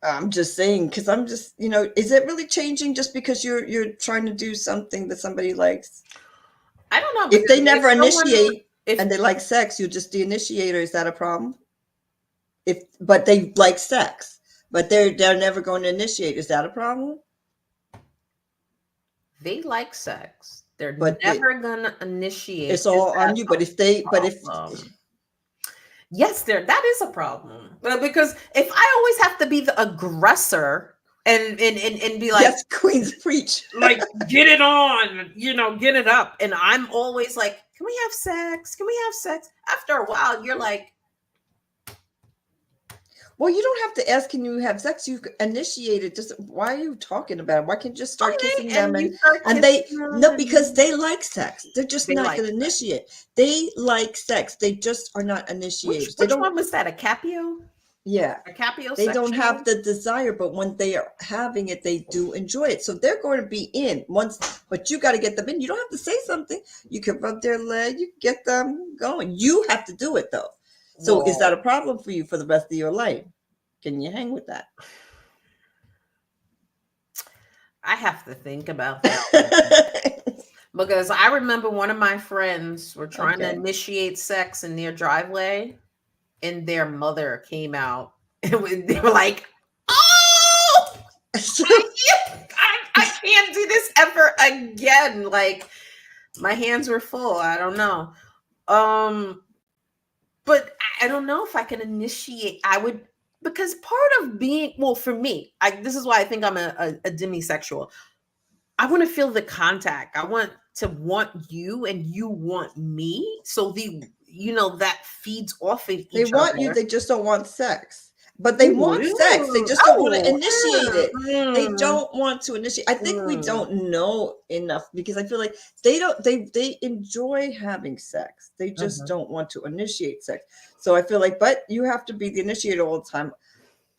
I'm just saying, because I'm just, you know, is it really changing just because you're trying to do something that somebody likes? I don't know, If they because never someone initiate if and they like sex, you're just the initiator. Is that a problem? But they like sex, but they're never going to initiate. Is that a problem? they like sex, they're But never gonna initiate. it's Is all on that you. a But if problem? Yes, that is a problem. Because if I always have to be the aggressor and be like, yes, queens preach. like, get it on, you know, get it up. And I'm always like, can we have sex? Can we have sex? After a while, you're like, Well, you don't have to ask, can you have sex? You initiate it. Just why are you talking about it? Why can't you just start okay, kissing them and you start and kissing them no, and because they like sex. They're just they not like going to sex. initiate. They like sex. They just are not initiators. They Which don't. one was that? A Capio? Yeah, A Capio they don't sexual? have the desire, but when they are having it, they do enjoy it. So they're going to be in once, but you got to get them in. You don't have to say something. You can rub their leg. You can get them going. You have to do it though. So is that a problem for you for the rest of your life? Can you hang with that? I have to think about that. Because I remember one of my friends were trying to Okay. initiate sex in their driveway, and their mother came out, and they were like, "Oh, I can't do this ever again." Like, my hands were full. I don't know. But I don't know if I can initiate. I would, because part of being, well, for me, this is why I think I'm a demisexual. I want to feel the contact. I want to want you and you want me. So that feeds off of each They want other. you, they just don't want sex. But they want sex. They just don't want to initiate it. They don't want to initiate. I think we don't know enough, because I feel like they enjoy having sex. They just don't want to initiate sex. So I feel like, but you have to be the initiator all the time.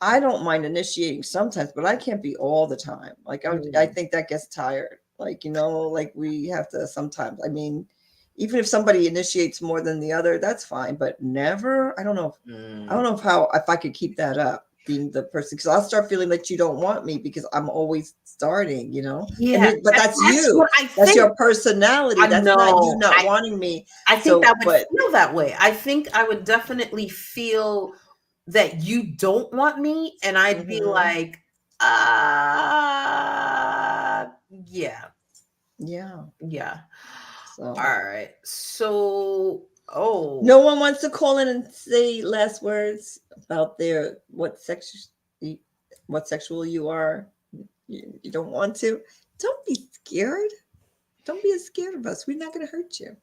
I don't mind initiating sometimes, but I can't be all the time. Like I think that gets tired. Like, like we have to sometimes. I mean, even if somebody initiates more than the other, that's fine. But never. I don't know. I don't know if I could keep that up, being the person, because I'll start feeling that you don't want me because I'm always starting. Yeah, But that's you. what I That's think. your personality. I That's know. not you not wanting me. I think that would feel that way. I think I would definitely feel that you don't want me, and I'd be like, yeah. Yeah. So. All right. So, no one wants to call in and say last words about what sexual you are. You don't want to. Don't be scared. Don't be scared of us. We're not going to hurt you.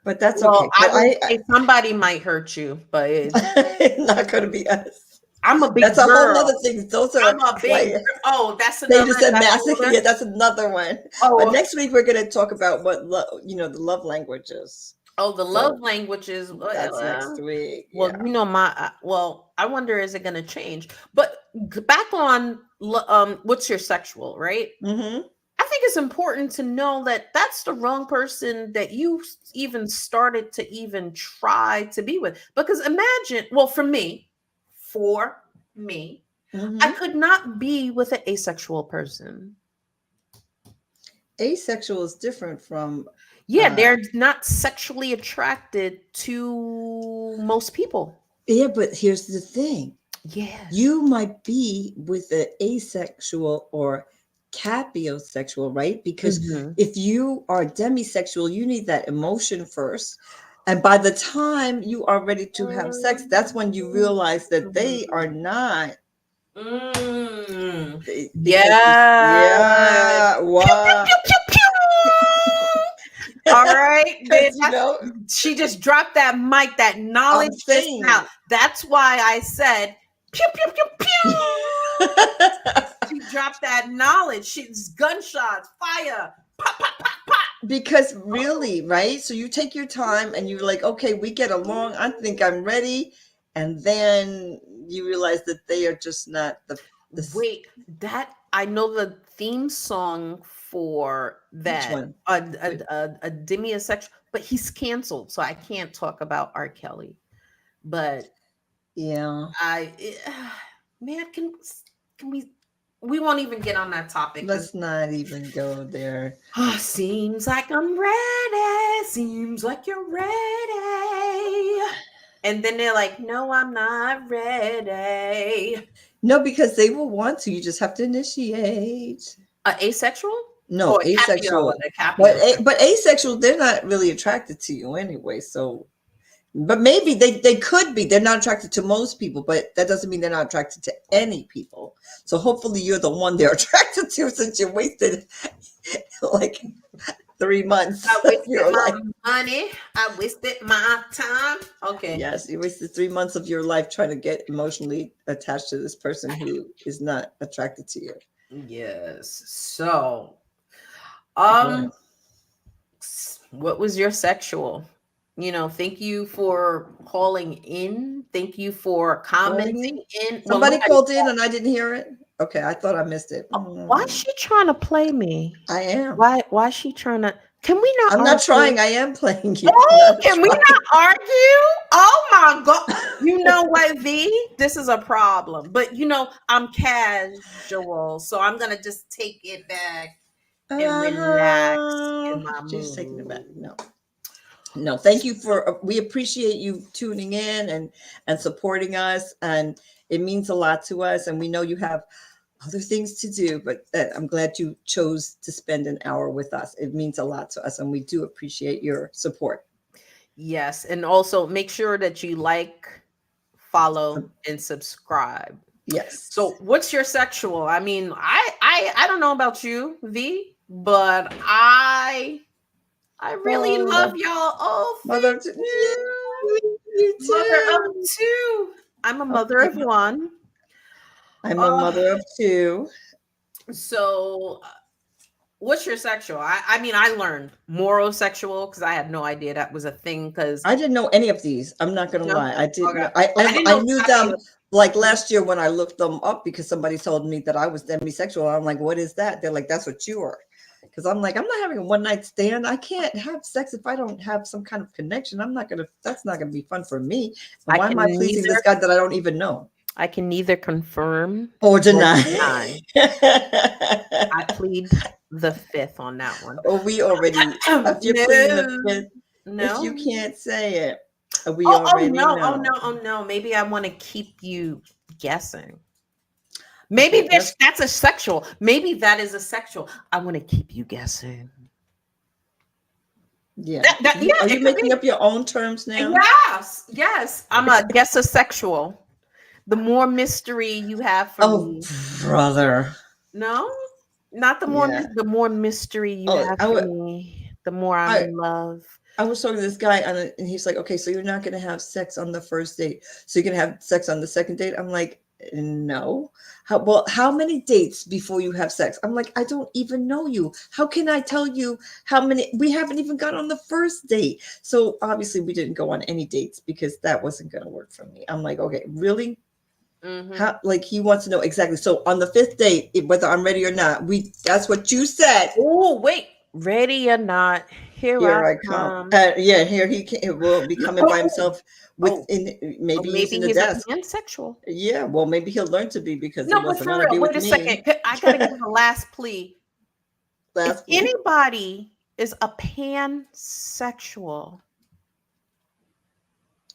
But that's okay. I would say somebody might hurt you, but it's not going to be us. I'm a big That's girl. a whole other thing. Those are. I'm a big. That's another. They just said massive. Yeah, that's another one. Oh, but next week we're going to talk about what the love languages. Oh, the love languages. That's next week. Well, I wonder, is it going to change? But back on, what's your sexual, right? Mm-hmm. I think it's important to know that that's the wrong person that you even started to even try to be with. Because imagine, for me, I could not be with an asexual person. Asexual is different from. Yeah, they're not sexually attracted to most people. Yeah, but here's the thing. Yeah. You might be with an asexual or capiosexual, right? Because if you are demisexual, you need that emotion first. And by the time you are ready to have sex, that's when you realize that they are not. Yeah. Wow. All right. She just dropped that mic, that knowledge just now. That's why I said pew pew pew pew. She dropped that knowledge. She's gunshots, fire, pop, pop, pop, pop. Because really, right? So you take your time and you're like, okay, we get along. I think I'm ready. And then you realize that they are just not the Wait, that I know the theme song for that. Which one? A demisexual, but he's canceled, so I can't talk about R. Kelly. But yeah, man, can we won't even get on that topic. Let's not even go there. Seems like I'm ready. Seems like you're ready. And then they're like, no, I'm not ready. No, because they will want to. You just have to initiate. Asexual? No, asexual. But asexual, they're not really attracted to you anyway. So, but maybe they could be. They're not attracted to most people, but that doesn't mean they're not attracted to any people. So hopefully you're the one they're attracted to, since you wasted like 3 months. I wasted my money. I wasted my time. Okay. Yes, you wasted 3 months of your life trying to get emotionally attached to this person who is not attracted to you. Yes. So, what was your sexual? Thank you for calling in. Thank you for commenting in. Somebody called in and I didn't hear it. Okay, I thought I missed it. Why is she trying to play me? I am. Why is she trying to? Can we not? I'm not trying. I am playing you. Can we not argue? Oh my God. You know what, V? This is a problem. But I'm casual, so I'm gonna just take it back and relax in my mood. Just taking it back. No. Thank you we appreciate you tuning in and supporting us, and it means a lot to us. And we know you have other things to do, but I'm glad you chose to spend an hour with us. It means a lot to us, and we do appreciate your support. Yes, and also make sure that you like, follow, and subscribe. Yes. So, what's your sexual? I mean, I don't know about you, V, but I really love y'all. Oh, mother of two. I'm a mother of one. I'm a mother of two. So What's your sexual? I mean, I learned morosexual because I had no idea that was a thing. Because I didn't know any of these. I'm not gonna no, lie. I didn't okay, know. I I I, didn't I know knew them sapio. like last year when I looked them up because somebody told me that I was demisexual. I'm like, what is that? They're like, that's what you are. Because I'm like, I'm not having a one night stand. I can't have sex if I don't have some kind of connection. I'm not gonna. That's not gonna be fun for me. And I why am can I pleasing neither this guy that I don't even know I can neither confirm or or deny? deny. I plead the fifth on that one. Oh, we already. If you're pleading the No, fifth, if you no. can't say it, we Oh already no, oh know. no, oh no. Maybe I want to keep you guessing. Maybe Okay, that's that's a sexual. Maybe that is a sexual. I want to keep you guessing. yeah. That yeah, Are it you could making be. up your own terms now? Yes, yes. I'm a guess a sexual. The more mystery you have for Oh, me, brother. no, not Yeah. the more mystery you Oh, have for me, the more I'm I in love. I was talking to this guy and he's like, okay, so you're not gonna have sex on the first date, so you can have sex on the second date. I'm like, no. How many dates before you have sex? I'm like, I don't even know you. How can I tell you how many? We haven't even got on the first date. So obviously we didn't go on any dates because that wasn't gonna work for me. I'm like, okay, really? Hmm. How, like, he wants to know exactly. So on the fifth date, whether I'm ready or not, that's what you said. Oh wait, ready or not, here I Here I come. come. Yeah, here he will be coming by Oh, himself oh, within oh, maybe maybe using the he's a desk. pansexual. Yeah, well, maybe he'll learn to be because he No, but doesn't for want to real, be wait with a second. me. I gotta give a last plea. If Lastly, anybody is a pansexual,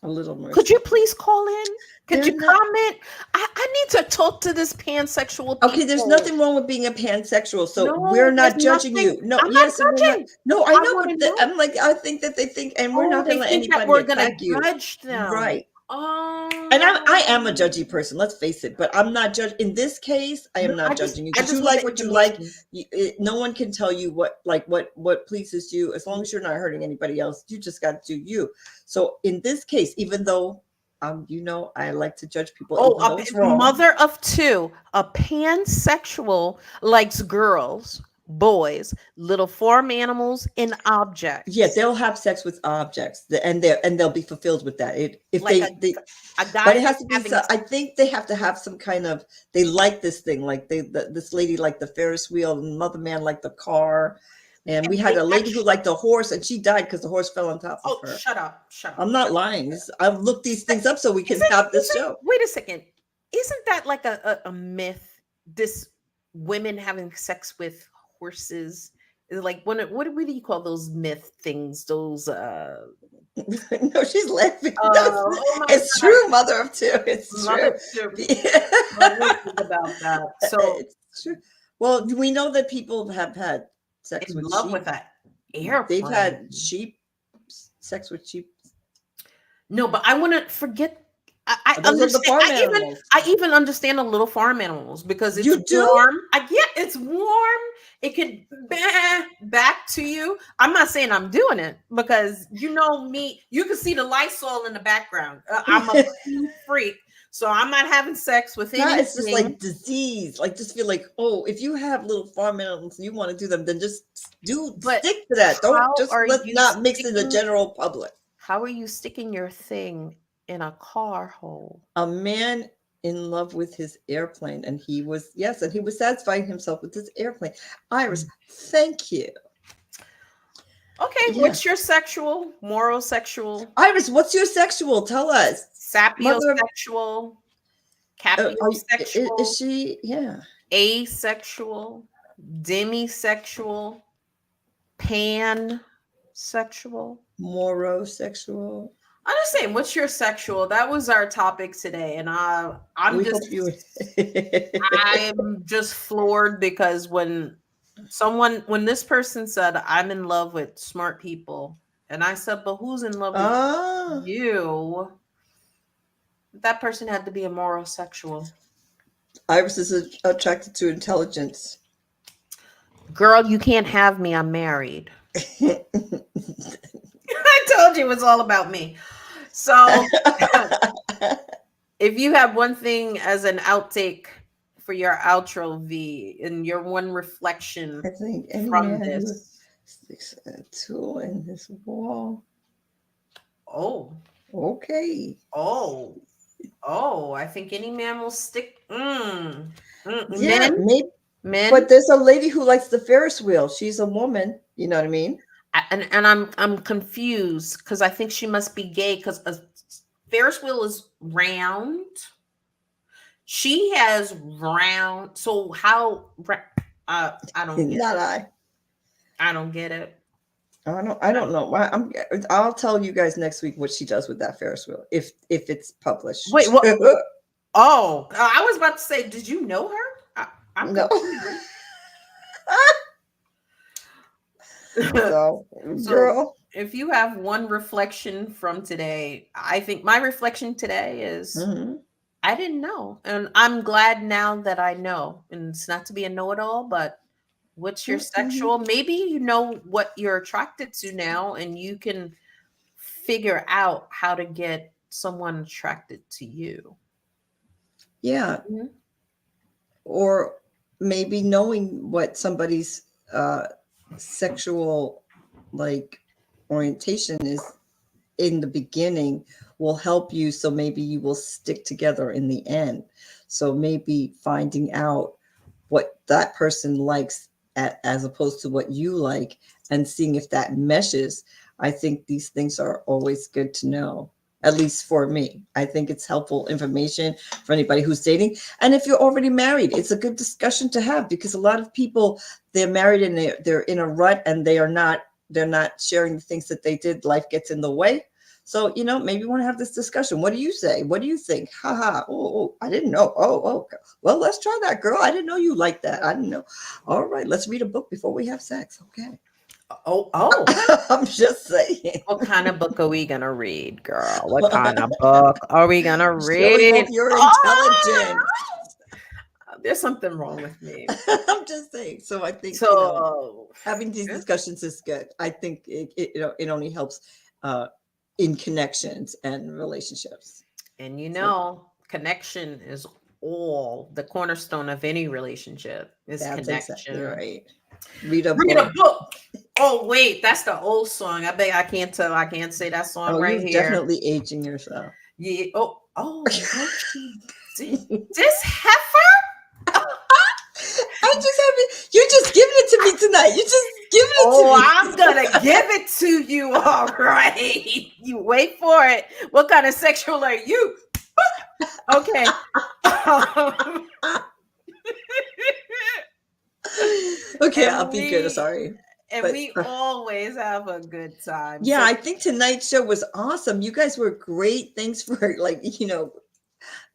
a little could you mercy. please call in? Could They're you not comment? I need to talk to this pansexual okay. There's people. nothing wrong with being a pansexual, so we're No, there's not judging nothing. you. No, I'm not yes, and we're not. judging. No, I I know, want but to know. I'm like, I think that they think, and we're Oh, not they gonna let think that anybody we're gonna attack you, judge them. right? And I am a Oh, judgy person. Let's face it. But I'm not judge in this case. I no, am not judging you I because just you want like the what you like. information. No one can tell you what pleases you as long as you're not hurting anybody else. You just got to do you. So in this case, even though I like to judge people, Oh, even though it's a wrong. mother of two, a pansexual likes girls, boys, little farm animals, and Yeah, objects. they'll have sex with objects, and they'll be fulfilled with that. If Like they a but guy it has that's to be having so I think they have to have some kind of they like this thing, like this lady liked the Ferris wheel, and another man liked the car, and we had they a lady who actually. liked the horse, and she died because the horse fell on top of Oh, her. shut up, shut up. I'm not lying. I've looked these things up so we can have this Isn't show. wait a second? Isn't that like a myth? This women having sex with horses is like what do you call those myth things? Those No, she's laughing. No, oh my it's god, true, mother of two. It's true. mother to let me think about that. So It's true. Well, we know that people have had sex in with love with sheep. that They've airplane. had sex with sheep. No, but I want to forget. I Those are the understand. farm animals. I even understand the little farm animals because it's You do? warm. I get it's warm. It could back to you. I'm not saying I'm doing it because you know me. You can see the Lysol in the background. I'm a clean freak, so I'm not having sex with That it's just anything. like disease. Like just feel like, oh, if you have little farm animals and you want to do them, then just But stick to that. Don't how just are let's you not mix in the sticking? general public. How are you sticking your thing in a car hole? A man in love with his airplane, and he was satisfying himself with his airplane. Iris, thank you. Okay, Yeah. what's your sexual, moral sexual, Iris, what's your sexual? Tell us. sapiosexual, capiosexual, Is she? Yeah. asexual, demisexual, pansexual? Morosexual. I'm just saying, what's your sexual? That was our topic today, and I'm We just hope you. I'm just floored because when this person said I'm in love with smart people, and I said, but who's in love with Ah, you? That person had to be a morosexual. Iris is attracted to intelligence. Girl, you can't have me. I'm married. I told you it was all about me. So if you have one thing as an outtake for your outro, V, and your one reflection I think any from man who this? sticks a tool in his wall. Oh, Okay. oh, I think any man will stick. Yeah, Men, maybe. men. But there's a lady who likes the Ferris wheel. She's a woman. You know what I mean? And I'm confused because I think she must be gay because a Ferris wheel is round. She has round. So how? I don't get. Not I. I don't get it. I don't know. I'll tell you guys next week what she does with that Ferris wheel if it's published. Wait, what? Oh, I was about to say, did you know her? I'm No. So, girl. If you have one reflection from today, I think my reflection today is I didn't know. And I'm glad now that I know. And it's not to be a know-it-all, but what's your sexual? Maybe you know what you're attracted to now, and you can figure out how to get someone attracted to you. Yeah. Or maybe knowing what somebody's sexual like orientation is in the beginning will help you, so maybe you will stick together in the end. So maybe finding out what that person likes as opposed to what you like and seeing if that meshes. I think these things are always good to know. At least for me, I think it's helpful information for anybody who's dating. And if you're already married, it's a good discussion to have, because a lot of people, they're married and they're in a rut and they're not sharing the things that they did. Life gets in the way. So, maybe you want to have this discussion. What do you say? What do you think? Ha. Oh, I didn't know. Oh, well, let's try that, girl. I didn't know you liked that. I didn't know. All right, let's read a book before we have sex. Okay. Oh. I'm just saying. What kind of book are we gonna read, girl? What kind of book are we gonna read? Showing off you're intelligent. There's something wrong with me. I'm just saying. So I think having these discussions is good. I think it only helps in connections and relationships. And connection is all the cornerstone of any relationship. Is connection. Exactly right. Read a book. Oh wait, that's the old song. I bet I can't say that song right here. Definitely aging yourself. Yeah. Oh. This heifer. I just haven't. You're just giving it to me tonight. You're just giving it to me. Oh, I'm gonna give it to you. All right. You wait for it. What kind of sexual are you? Okay. Okay, I'll be good. Sorry. And we always have a good time. Yeah, so I think tonight's show was awesome. You guys were great. Thanks for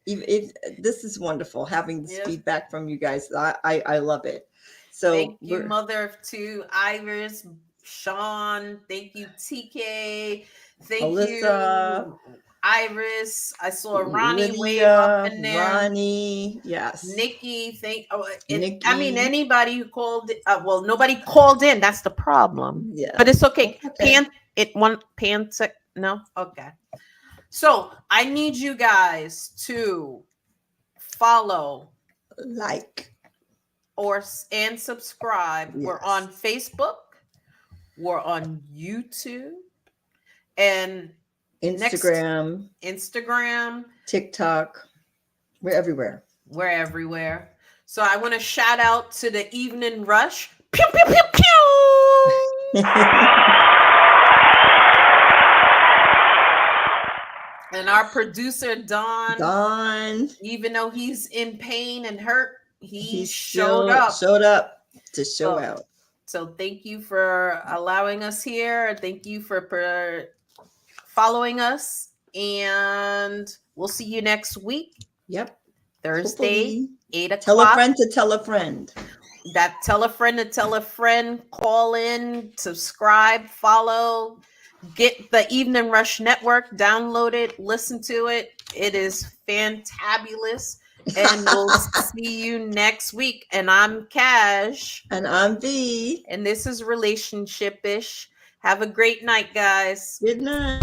this is wonderful having this feedback from you guys. I love it. So thank you, mother of two, Iris, Sean. Thank you, TK. Thank Alyssa, you, Iris. I saw Ronnie Lydia, wave up in there. Ronnie, yes. Nikki, Nikki. I mean, anybody who called. Well, nobody called in. That's the problem. Yeah, but it's okay. No, okay. So I need you guys to follow, like, and subscribe. Yes. We're on Facebook. We're on YouTube and Instagram, TikTok. We're everywhere. So I want to shout out to the Evening Rush. Pew, pew, pew, pew. And our producer, Don, even though he's in pain and hurt, he showed up to show out. So thank you for allowing us here. Thank you for following us. And we'll see you next week. Yep. Thursday, 8 o'clock. Tell a friend to tell a friend. Tell a friend to tell a friend. Call in, subscribe, follow. Get the Evening Rush Network, download it, listen to it. It is fantabulous. And we'll see you next week. And I'm Cash. And I'm V. And this is Relationship-ish. Have a great night, guys. Good night.